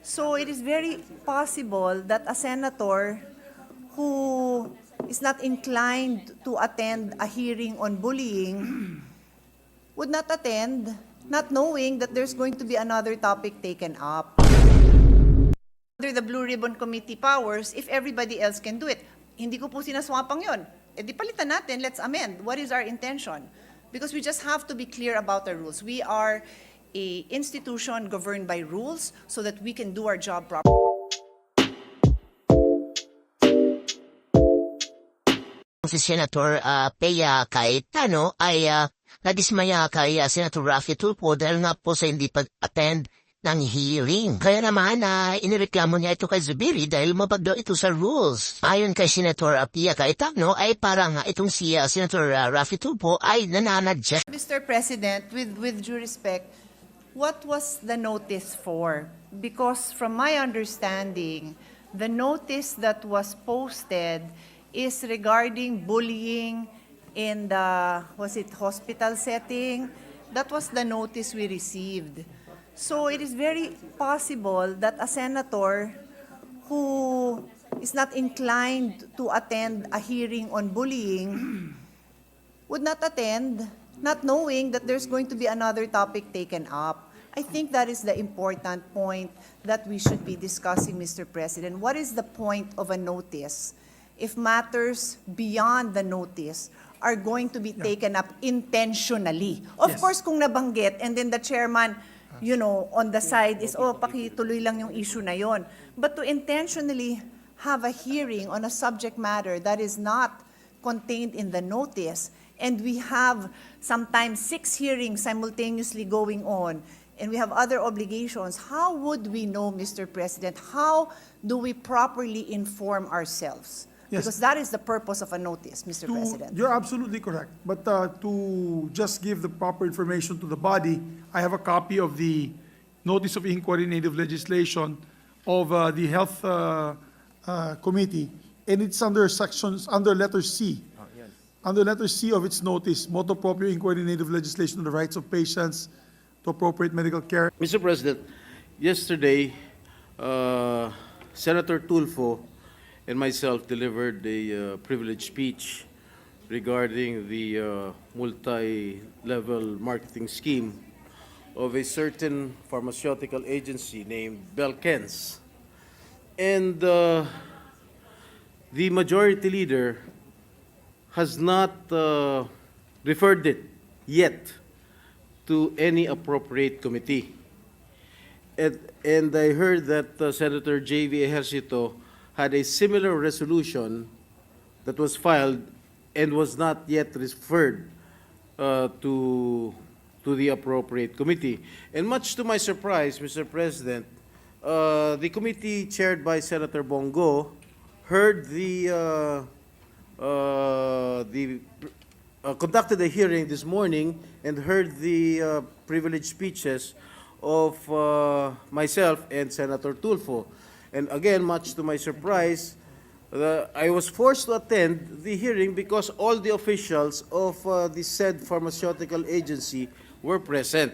So it is very possible that a senator who is not inclined to attend a hearing on bullying would not attend, not knowing that there's going to be another topic taken up. Under the Blue Ribbon Committee powers, if everybody else can do it. Hindi ko po sinaswapang yun. E di palitan natin, let's amend. What is our intention? Because we just have to be clear about the rules. We are a institution governed by rules so that we can do our job properly. Si Senator Pia Cayetano ay nadismaya kay Senator Raffy Tulfo dahil nga po sa hindi pag-attend ng hearing. Kaya naman inireklamo niya ito kay Zubiri dahil mabagdaw ito sa rules. Ayon kay Senator Pia Cayetano ay parang itong si Senator Raffy Tulfo ay nananadya. Mr. President, with due respect, what was the notice for? Because from my understanding, the notice that was posted is regarding bullying in the, was it hospital setting? That was the notice we received. So it is very possible that a senator who is not inclined to attend a hearing on bullying would not attend, not knowing that there's going to be another topic taken up. I think that is the important point that we should be discussing, Mr. President. What is the point of a notice if matters beyond the notice are going to be taken up intentionally? Of course, kung nabanggit, and then the chairman, on the side is, pakituloy lang yung issue na yon. But to intentionally have a hearing on a subject matter that is not contained in the notice, and we have sometimes 6 hearings simultaneously going on, and we have other obligations, how would we know, Mr. President? How do we properly inform ourselves? Yes. Because that is the purpose of a notice, Mr. President. You're absolutely correct. But to just give the proper information to the body, I have a copy of the Notice of Inquiry Native Legislation of the Health Committee, and it's under letter C. Under letter C of its notice, Motu Proprio Inquiry Native Legislation on the Rights of Patients to Appropriate Medical Care. Mr. President, yesterday, Senator Tulfo and myself delivered a privileged speech regarding the multi-level marketing scheme of a certain pharmaceutical agency named Belkens. And the majority leader has not referred it yet to any appropriate committee. And I heard that Senator J.V. Ejercito had a similar resolution that was filed and was not yet referred to the appropriate committee. And much to my surprise, Mr. President, the committee chaired by Senator Bongo heard conducted a hearing this morning and heard the privileged speeches of myself and Senator Tulfo. And again, much to my surprise, I was forced to attend the hearing because all the officials of the said pharmaceutical agency were present.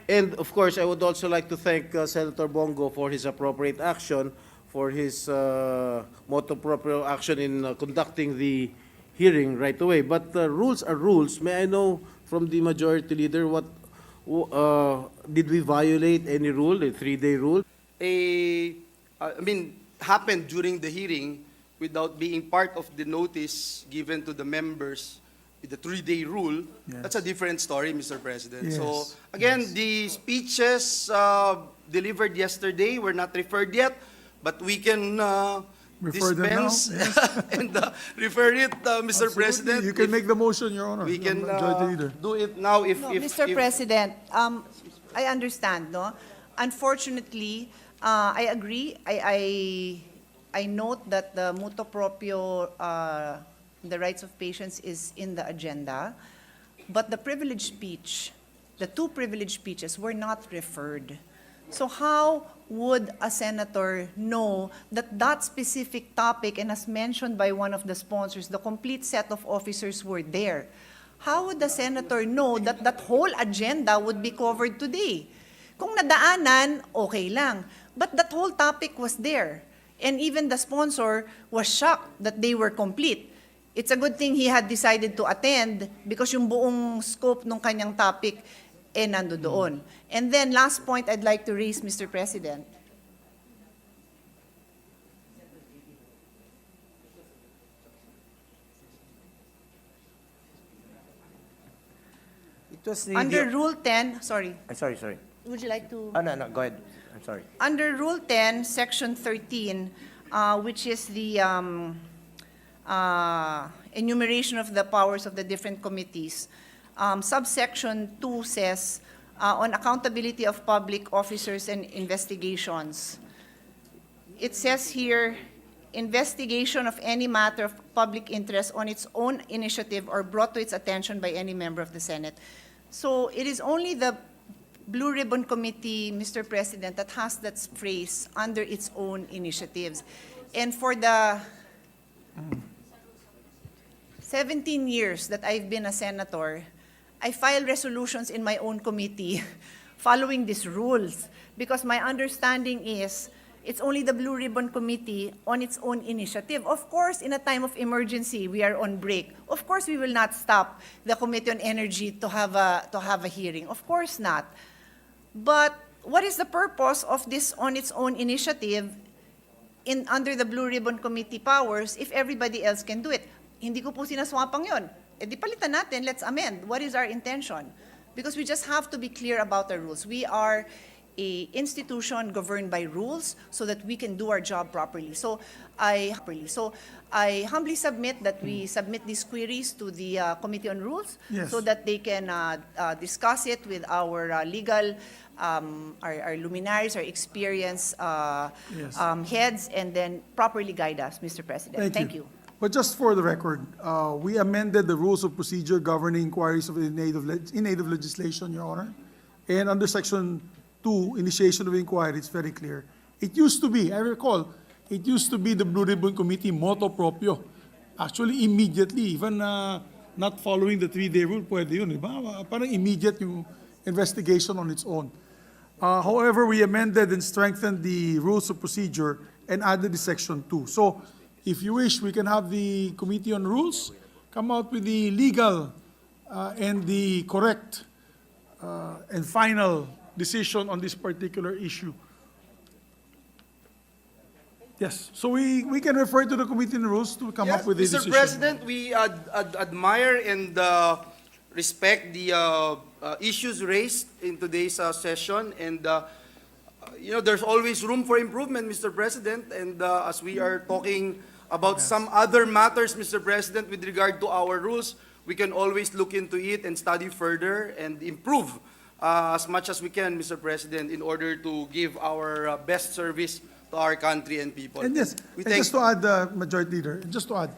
And of course, I would also like to thank Senator Bongo for his appropriate action, for his motu proprio action in conducting the hearing right away. But rules are rules. May I know from the majority leader did we violate any rule, a 3-day rule? Happened during the hearing without being part of the notice given to the members with the 3-day rule. Yes. That's a different story, Mr. President. Yes. So again, the speeches delivered yesterday were not referred yet, but we can Refer them now? dispense and refer it, Mr. Absolutely. President. You can make the motion, Your Honor. We can Majority Leader. do it now if Mr. President, I understand, no? Unfortunately, I agree. I note that the motu proprio, the rights of patients is in the agenda, but the privileged speech, the 2 privileged speeches were not referred. So how would a senator know that that specific topic, and as mentioned by one of the sponsors, the complete set of officers were there? How would the senator know that that whole agenda would be covered today? Kung nadaanan, okay lang. But that whole topic was there. And even the sponsor was shocked that they were complete. It's a good thing he had decided to attend because yung buong scope ng kanyang topic nando doon. And then last point I'd like to raise, Mr. President. It was the, Under Rule 10, sorry, sorry. would you like to? No, go ahead. I'm sorry. Under Rule 10, Section 13, which is the enumeration of the powers of the different committees, subsection 2 says, on accountability of public officers and investigations. It says here, investigation of any matter of public interest on its own initiative or brought to its attention by any member of the Senate. So it is only the Blue Ribbon Committee, Mr. President, that has that phrase, under its own initiatives. And for the 17 years that I've been a senator, I file resolutions in my own committee following these rules because my understanding is it's only the Blue Ribbon Committee on its own initiative. Of course, in a time of emergency, we are on break. Of course, we will not stop the Committee on Energy to have a hearing. Of course not. But what is the purpose of this on its own initiative under the Blue Ribbon Committee powers if everybody else can do it? Hindi ko po sinaswapang yun. E di palitan natin, let's amend. What is our intention? Because we just have to be clear about our rules. We are a institution governed by rules so that we can do our job properly. So I humbly submit that we submit these queries to the Committee on Rules Yes. so that they can discuss it with our legal, our luminaries, our experienced Yes. heads, and then properly guide us, Mr. President. Thank you. But just for the record, we amended the rules of procedure governing inquiries of in aid of legislation, Your Honor. And under Section 2, initiation of inquiry, it's very clear. It used to be, I recall, it used to be the Blue Ribbon Committee motu proprio. Actually, immediately, even not following the 3-day rule, pwede yun, di ba? Parang immediate yung investigation on its own. However, we amended and strengthened the rules of procedure and added the Section 2. So, if you wish, we can have the Committee on Rules come out with the legal and the correct and final decision on this particular issue. Yes, so we can refer to the Committee on Rules to come up with a decision. Mr. President, we admire and respect the issues raised in today's session, and there's always room for improvement, Mr. President, and as we are talking about some other matters, Mr. President, with regard to our rules, we can always look into it and study further and improve as much as we can, Mr. President, in order to give our best service to our country and people. And yes, We and thank just to add, Majority Leader, just to add,